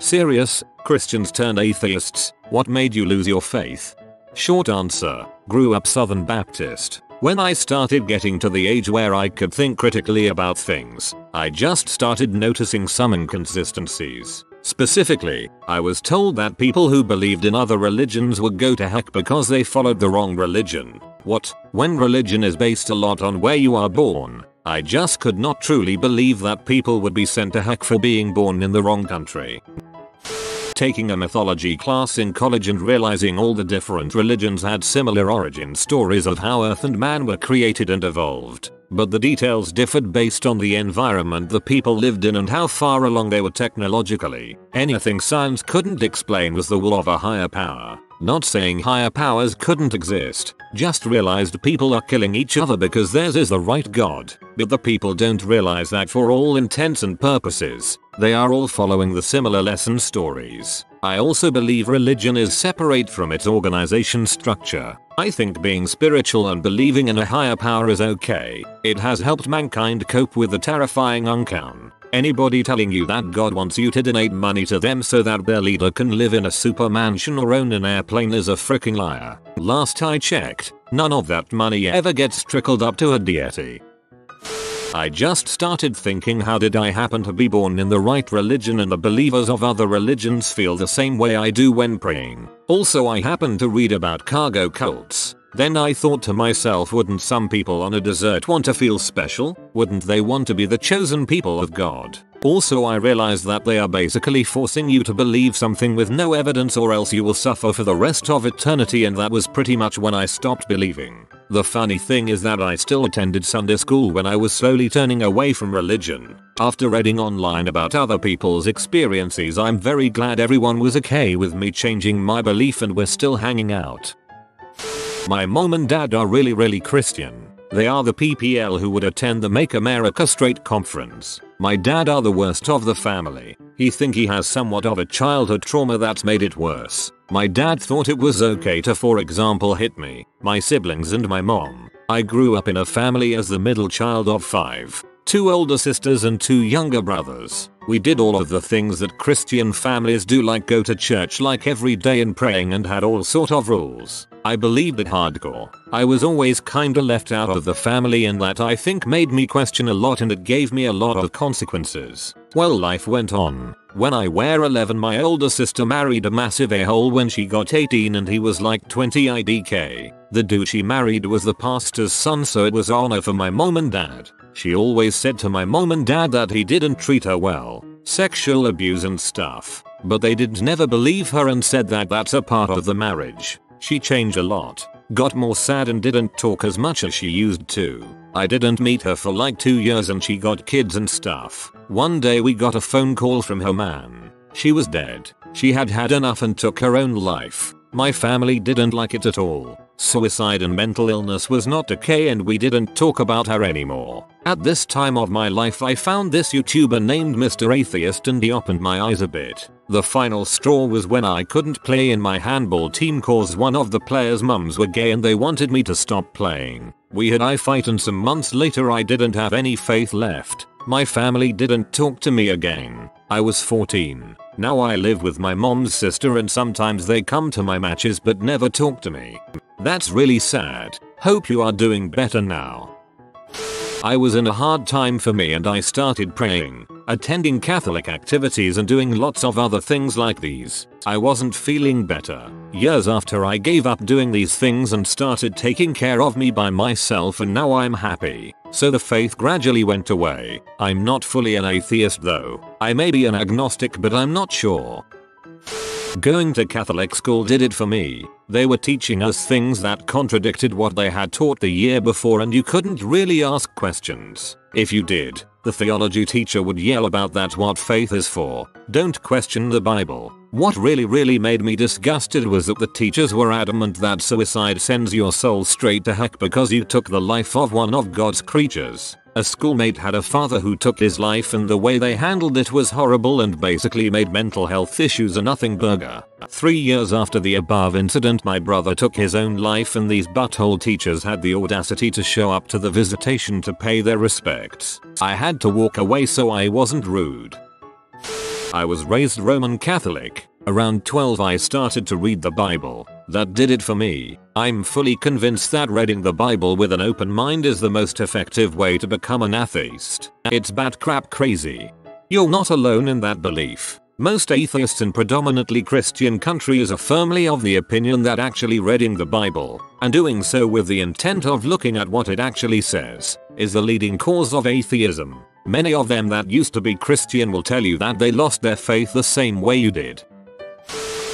Serious, Christians turned atheists, what made you lose your faith? Short answer, grew up Southern Baptist. When I started getting to the age where I could think critically about things, I just started noticing some inconsistencies. Specifically, I was told that people who believed in other religions would go to heck because they followed the wrong religion. What? When religion is based a lot on where you are born, I just could not truly believe that people would be sent to heck for being born in the wrong country. Taking a mythology class in college and realizing all the different religions had similar origin stories of how Earth and man were created and evolved, but the details differed based on the environment the people lived in and how far along they were technologically. Anything science couldn't explain was the will of a higher power. Not saying higher powers couldn't exist, just realized people are killing each other because theirs is the right god, but the people don't realize that for all intents and purposes, they are all following the similar lesson stories. I also believe religion is separate from its organization structure. I think being spiritual and believing in a higher power is okay. It has helped mankind cope with the terrifying unknown. Anybody telling you that God wants you to donate money to them so that their leader can live in a super mansion or own an airplane is a freaking liar. Last I checked, none of that money ever gets trickled up to a deity. I just started thinking, how did I happen to be born in the right religion and the believers of other religions feel the same way I do when praying? Also, I happened to read about cargo cults. Then I thought to myself, wouldn't some people on a desert want to feel special? Wouldn't they want to be the chosen people of God? Also, I realized that they are basically forcing you to believe something with no evidence or else you will suffer for the rest of eternity, and that was pretty much when I stopped believing. The funny thing is that I still attended Sunday school when I was slowly turning away from religion. After reading online about other people's experiences, I'm very glad everyone was okay with me changing my belief and we're still hanging out. My mom and dad are really Christian. They are the PPL who would attend the Make America Straight conference. My dad are the worst of the family. He think he has somewhat of a childhood trauma that's made it worse. My dad thought it was okay to, for example, hit me, my siblings and my mom. I grew up in a family as the middle child of 5. 2 older sisters and 2 younger brothers. We did all of the things that Christian families do, like go to church like every day and praying, and had all sort of rules. I believed it hardcore. I was always kinda left out of the family, and that I think made me question a lot, and it gave me a lot of consequences. Well, life went on. When I were 11, my older sister married a massive a-hole when she got 18 and he was like 20 IDK. The dude she married was the pastor's son, so it was honor for my mom and dad. She always said to my mom and dad that he didn't treat her well, sexual abuse and stuff, but they did never believe her and said that that's a part of the marriage. She changed a lot, got more sad and didn't talk as much as she used to. I didn't meet her for like 2 years and she got kids and stuff. One day we got a phone call from her man. She was dead. She had had enough and took her own life. My family didn't like it at all. Suicide and mental illness was not okay, and we didn't talk about her anymore. At this time of my life, I found this YouTuber named Mr. Atheist and he opened my eyes a bit. The final straw was when I couldn't play in my handball team cause one of the players' mums were gay and they wanted me to stop playing. We had a fight and some months later I didn't have any faith left. My family didn't talk to me again. I was 14. Now I live with my mom's sister and sometimes they come to my matches but never talk to me. That's really sad. Hope you are doing better now. I was in a hard time for me and I started praying, attending Catholic activities and doing lots of other things like these. I wasn't feeling better. Years after I gave up doing these things and started taking care of me by myself, and now I'm happy. So the faith gradually went away. I'm not fully an atheist though. I may be an agnostic but I'm not sure. Going to Catholic school did it for me. They were teaching us things that contradicted what they had taught the year before, and you couldn't really ask questions. If you did, the theology teacher would yell about that's what faith is for. Don't question the Bible. What really made me disgusted was that the teachers were adamant that suicide sends your soul straight to heck because you took the life of one of God's creatures. A schoolmate had a father who took his life, and the way they handled it was horrible and basically made mental health issues a nothing burger. 3 years after the above incident, my brother took his own life, and these butthole teachers had the audacity to show up to the visitation to pay their respects. I had to walk away so I wasn't rude. I was raised Roman Catholic. Around 12 I started to read the Bible. That did it for me. I'm fully convinced that reading the Bible with an open mind is the most effective way to become an atheist. It's bat crap crazy. You're not alone in that belief. Most atheists in predominantly Christian countries are firmly of the opinion that actually reading the Bible, and doing so with the intent of looking at what it actually says, is the leading cause of atheism. Many of them that used to be Christian will tell you that they lost their faith the same way you did.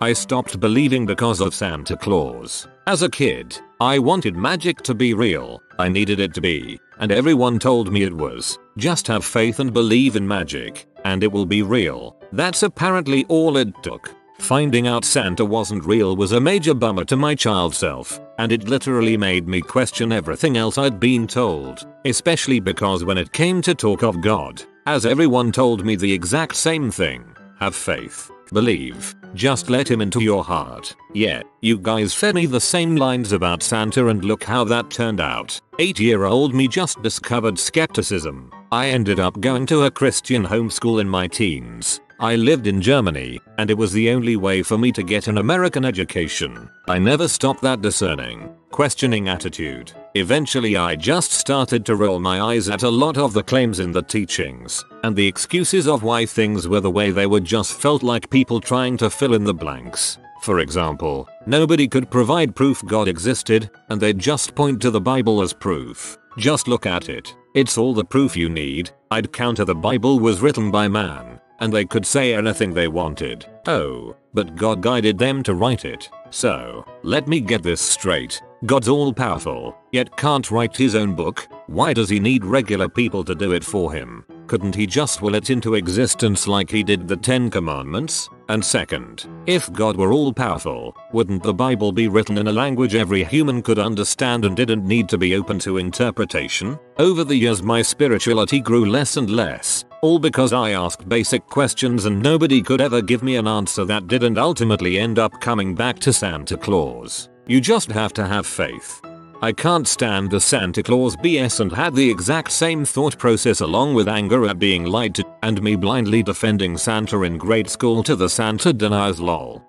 I stopped believing because of Santa Claus. As a kid, I wanted magic to be real. I needed it to be, and everyone told me it was. Just have faith and believe in magic, and it will be real. That's apparently all it took. Finding out Santa wasn't real was a major bummer to my child self, and it literally made me question everything else I'd been told, especially because when it came to talk of God, as everyone told me the exact same thing. Have faith. Believe. Just let him into your heart. Yeah, you guys fed me the same lines about Santa and look how that turned out. 8-year-old me just discovered skepticism. I ended up going to a Christian homeschool in my teens. I lived in Germany, and it was the only way for me to get an American education. I never stopped that discerning, questioning attitude. Eventually I just started to roll my eyes at a lot of the claims in the teachings, and the excuses of why things were the way they were just felt like people trying to fill in the blanks. For example, nobody could provide proof God existed, and they'd just point to the Bible as proof. Just look at it. It's all the proof you need. I'd counter the Bible was written by man, and they could say anything they wanted. Oh, but God guided them to write it. So, let me get this straight. God's all powerful, yet can't write his own book. Why does he need regular people to do it for him? Couldn't he just will it into existence like he did the 10 Commandments? And second, if God were all powerful, wouldn't the Bible be written in a language every human could understand and didn't need to be open to interpretation? Over the years my spirituality grew less and less, all because I asked basic questions and nobody could ever give me an answer that didn't ultimately end up coming back to Santa Claus. You just have to have faith. I can't stand the Santa Claus BS and had the exact same thought process along with anger at being lied to and me blindly defending Santa in grade school to the Santa deniers lol.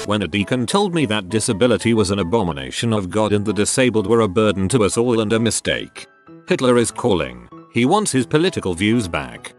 When a deacon told me that disability was an abomination of God and the disabled were a burden to us all and a mistake. Hitler is calling. He wants his political views back.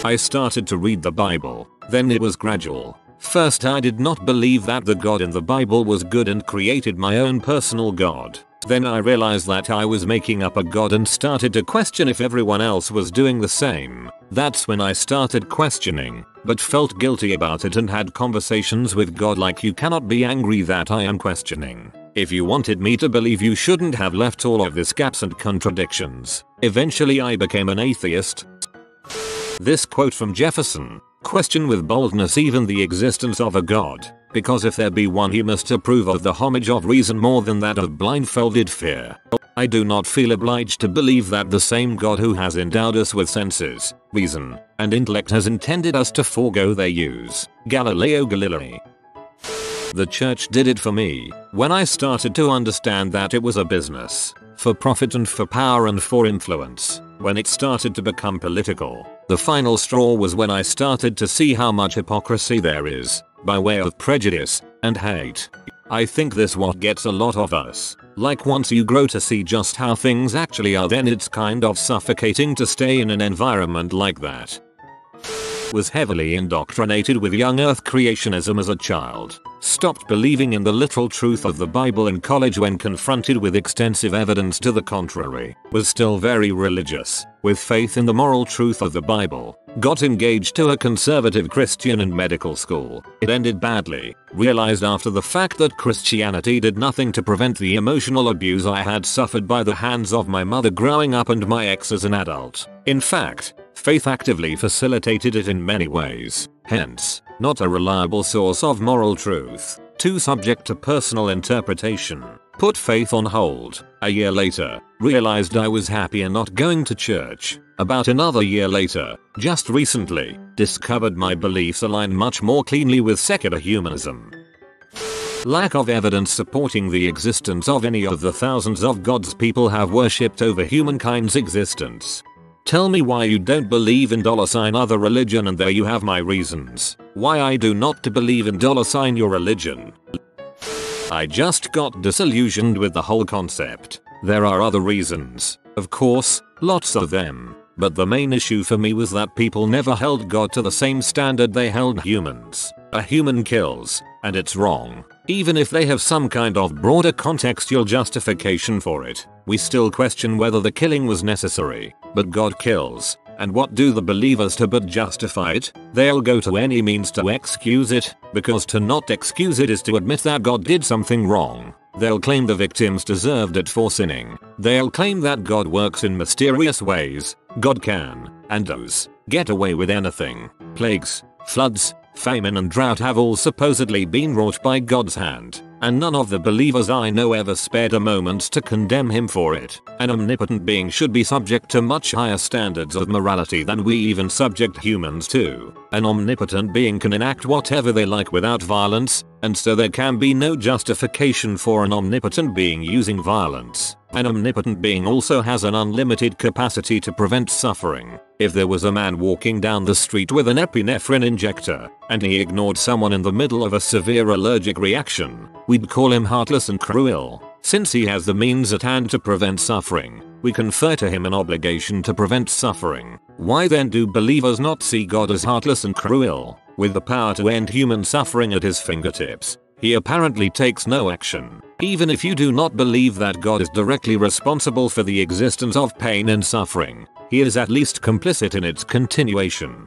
I started to read the Bible, then it was gradual. First I did not believe that the God in the Bible was good and created my own personal God. Then I realized that I was making up a God and started to question if everyone else was doing the same. That's when I started questioning, but felt guilty about it and had conversations with God like you cannot be angry that I am questioning. If you wanted me to believe you shouldn't have left all of these gaps and contradictions. Eventually I became an atheist. This quote from Jefferson. Question with boldness even the existence of a God, because if there be one he must approve of the homage of reason more than that of blindfolded fear. I do not feel obliged to believe that the same God who has endowed us with senses, reason, and intellect has intended us to forego their use. Galileo Galilei. The church did it for me, when I started to understand that it was a business, for profit and for power and for influence. When it started to become political, the final straw was when I started to see how much hypocrisy there is, by way of prejudice and hate. I think this what gets a lot of us. Like once you grow to see just how things actually are, then it's kind of suffocating to stay in an environment like that. Was heavily indoctrinated with young earth creationism as a child. Stopped believing in the literal truth of the Bible in college when confronted with extensive evidence to the contrary. Was still very religious, with faith in the moral truth of the Bible. Got engaged to a conservative Christian in medical school. It ended badly. Realized after the fact that Christianity did nothing to prevent the emotional abuse I had suffered by the hands of my mother growing up and my ex as an adult. In fact, faith actively facilitated it in many ways. Hence, not a reliable source of moral truth. Too subject to personal interpretation. Put faith on hold. A year later, realized I was happier not going to church. About another year later, just recently, discovered my beliefs align much more cleanly with secular humanism. Lack of evidence supporting the existence of any of the thousands of gods people have worshipped over humankind's existence. Tell me why you don't believe in $other religion, and there you have my reasons why I do not to believe in your religion. I just got disillusioned with the whole concept. There are other reasons, of course, lots of them. But the main issue for me was that people never held God to the same standard they held humans. A human kills, and it's wrong. Even if they have some kind of broader contextual justification for it, we still question whether the killing was necessary. But God kills, and what do the believers do but justify it? They'll go to any means to excuse it, because to not excuse it is to admit that God did something wrong. They'll claim the victims deserved it for sinning. They'll claim that God works in mysterious ways. God can, and does, get away with anything. Plagues, floods, famine and drought have all supposedly been wrought by God's hand, and none of the believers I know ever spared a moment to condemn him for it. An omnipotent being should be subject to much higher standards of morality than we even subject humans to. An omnipotent being can enact whatever they like without violence, and so there can be no justification for an omnipotent being using violence. An omnipotent being also has an unlimited capacity to prevent suffering. If there was a man walking down the street with an epinephrine injector, and he ignored someone in the middle of a severe allergic reaction, we'd call him heartless and cruel. Since he has the means at hand to prevent suffering, we confer to him an obligation to prevent suffering. Why then do believers not see God as heartless and cruel? With the power to end human suffering at his fingertips, he apparently takes no action. Even if you do not believe that God is directly responsible for the existence of pain and suffering, he is at least complicit in its continuation.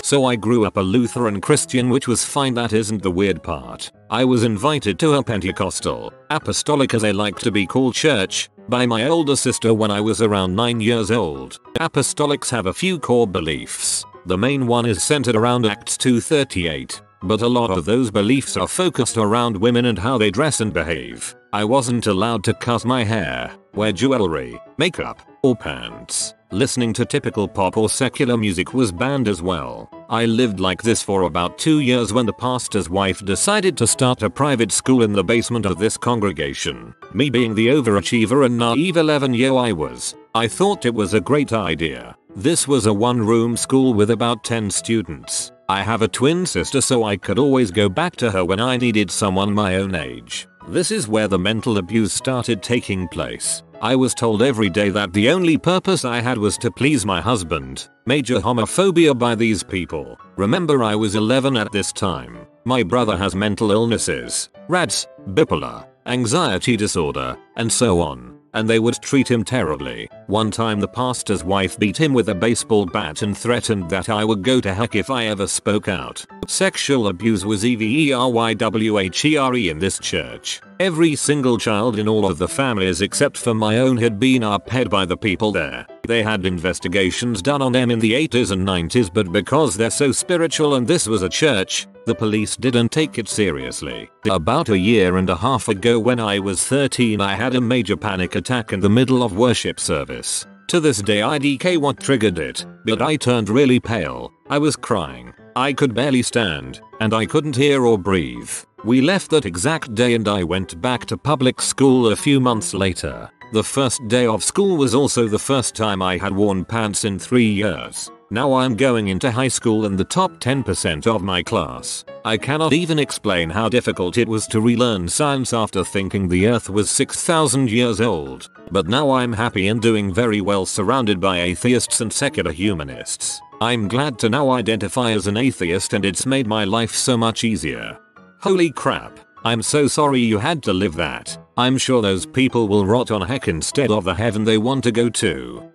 So I grew up a Lutheran Christian, which was fine. That isn't the weird part. I was invited to a Pentecostal, apostolic as they like to be called, church by my older sister when I was around 9 years old. Apostolics have a few core beliefs. The main one is centered around Acts 2:38. But a lot of those beliefs are focused around women and how they dress and behave. I wasn't allowed to cut my hair, wear jewelry, makeup, or pants. Listening to typical pop or secular music was banned as well. I lived like this for about 2 years when the pastor's wife decided to start a private school in the basement of this congregation. Me being the overachiever and naive 11-year I was, I thought it was a great idea. This was a one-room school with about 10 students. I have a twin sister, so I could always go back to her when I needed someone my own age. This is where the mental abuse started taking place. I was told every day that the only purpose I had was to please my husband. Major homophobia by these people. Remember, I was 11 at this time. My brother has mental illnesses, RADS, bipolar, anxiety disorder, and so on. And they would treat him terribly. One time the pastor's wife beat him with a baseball bat and threatened that I would go to heck if I ever spoke out. Sexual abuse was everywhere in this church. Every single child in all of the families except for my own had been upheld by the people there. They had investigations done on them in the 80s and 90s, but because they're so spiritual and this was a church, the police didn't take it seriously. About a year and a half ago when I was 13, I had a major panic attack in the middle of worship service. To this day I DK what triggered it, but I turned really pale. I was crying. I could barely stand, and I couldn't hear or breathe. We left that exact day and I went back to public school a few months later. The first day of school was also the first time I had worn pants in 3 years. Now I'm going into high school in the top 10% of my class. I cannot even explain how difficult it was to relearn science after thinking the earth was 6,000 years old. But now I'm happy and doing very well surrounded by atheists and secular humanists. I'm glad to now identify as an atheist, and it's made my life so much easier. Holy crap. I'm so sorry you had to live that. I'm sure those people will rot on heck instead of the heaven they want to go to.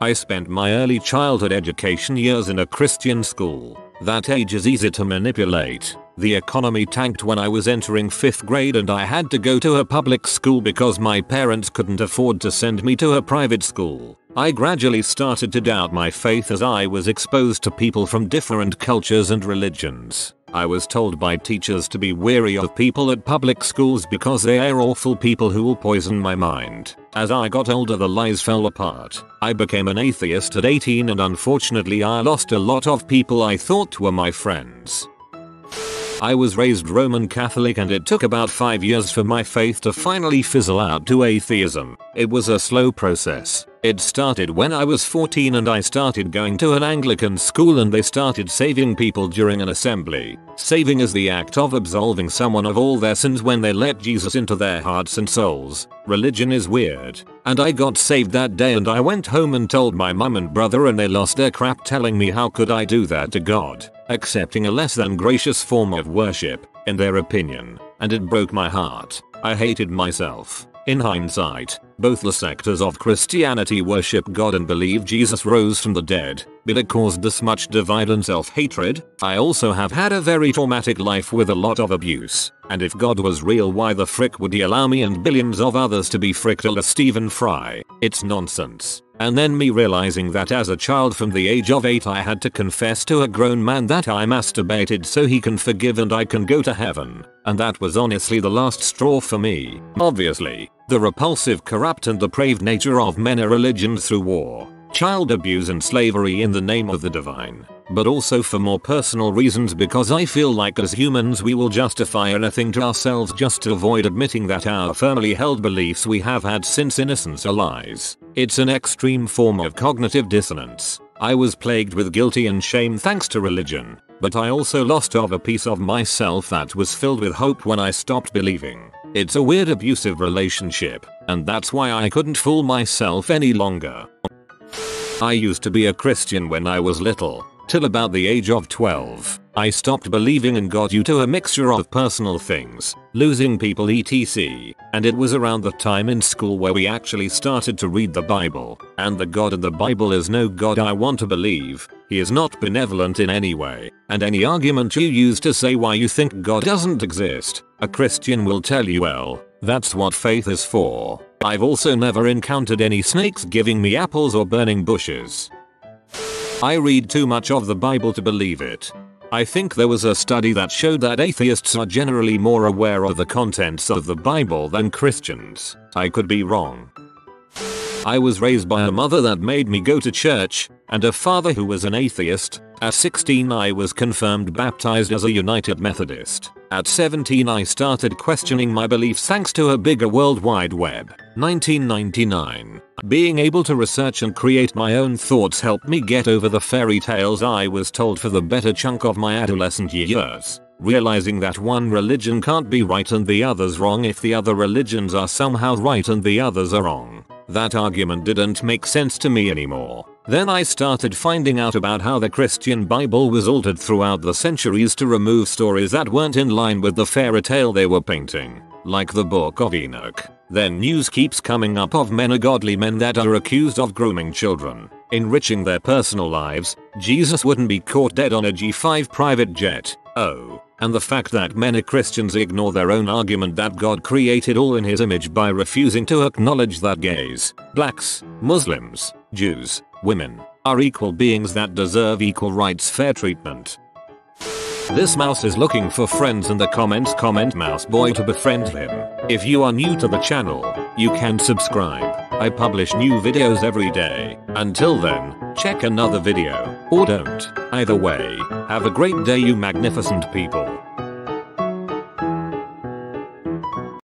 I spent my early childhood education years in a Christian school. That age is easy to manipulate. The economy tanked when I was entering 5th grade and I had to go to a public school because my parents couldn't afford to send me to a private school. I gradually started to doubt my faith as I was exposed to people from different cultures and religions. I was told by teachers to be wary of people at public schools because they are awful people who will poison my mind. As I got older, the lies fell apart. I became an atheist at 18 and unfortunately I lost a lot of people I thought were my friends. I was raised Roman Catholic and it took about 5 years for my faith to finally fizzle out to atheism. It was a slow process. It started when I was 14 and I started going to an Anglican school and they started saving people during an assembly. Saving is the act of absolving someone of all their sins when they let Jesus into their hearts and souls. Religion is weird. And I got saved that day and I went home and told my mum and brother and they lost their crap telling me how could I do that to God, accepting a less than gracious form of worship, in their opinion, and it broke my heart. I hated myself. In hindsight, both the sectors of Christianity worship God and believe Jesus rose from the dead, but it caused this much divide and self-hatred. I also have had a very traumatic life with a lot of abuse, and if God was real, why the frick would he allow me and billions of others to be fricked as Stephen Fry? It's nonsense. And then me realizing that as a child from the age of 8 I had to confess to a grown man that I masturbated so he can forgive and I can go to heaven. And that was honestly the last straw for me. Obviously, the repulsive, corrupt and depraved nature of many religions through war, child abuse and slavery in the name of the divine. But also for more personal reasons because I feel like as humans we will justify anything to ourselves just to avoid admitting that our firmly held beliefs we have had since innocence are lies. It's an extreme form of cognitive dissonance. I was plagued with guilty and shame thanks to religion, but I also lost a piece of myself that was filled with hope when I stopped believing. It's a weird abusive relationship, and that's why I couldn't fool myself any longer. I used to be a Christian when I was little. Till about the age of 12, I stopped believing in God due to a mixture of personal things, losing people etc. And it was around the time in school where we actually started to read the Bible. And the God in the Bible is no God I want to believe. He is not benevolent in any way. And any argument you use to say why you think God doesn't exist, a Christian will tell you, well, that's what faith is for. I've also never encountered any snakes giving me apples or burning bushes. I read too much of the Bible to believe it. I think there was a study that showed that atheists are generally more aware of the contents of the Bible than Christians. I could be wrong. I was raised by a mother that made me go to church, and a father who was an atheist. At 16 I was confirmed baptized as a United Methodist. At 17 I started questioning my beliefs thanks to a bigger World Wide Web. 1999. Being able to research and create my own thoughts helped me get over the fairy tales I was told for the better chunk of my adolescent years. Realizing that one religion can't be right and the other's wrong if the other religions are somehow right and the others are wrong. That argument didn't make sense to me anymore. Then I started finding out about how the Christian Bible was altered throughout the centuries to remove stories that weren't in line with the fairy tale they were painting, like the Book of Enoch. Then news keeps coming up of many godly men that are accused of grooming children, enriching their personal lives. Jesus wouldn't be caught dead on a G5 private jet. Oh, and the fact that many Christians ignore their own argument that God created all in his image by refusing to acknowledge that gays, blacks, Muslims, Jews, women, are equal beings that deserve equal rights, fair treatment. This mouse is looking for friends in the comments. Comment mouse boy to befriend him. If you are new to the channel, you can subscribe. I publish new videos every day. Until then, check another video, or don't. Either way, have a great day you magnificent people.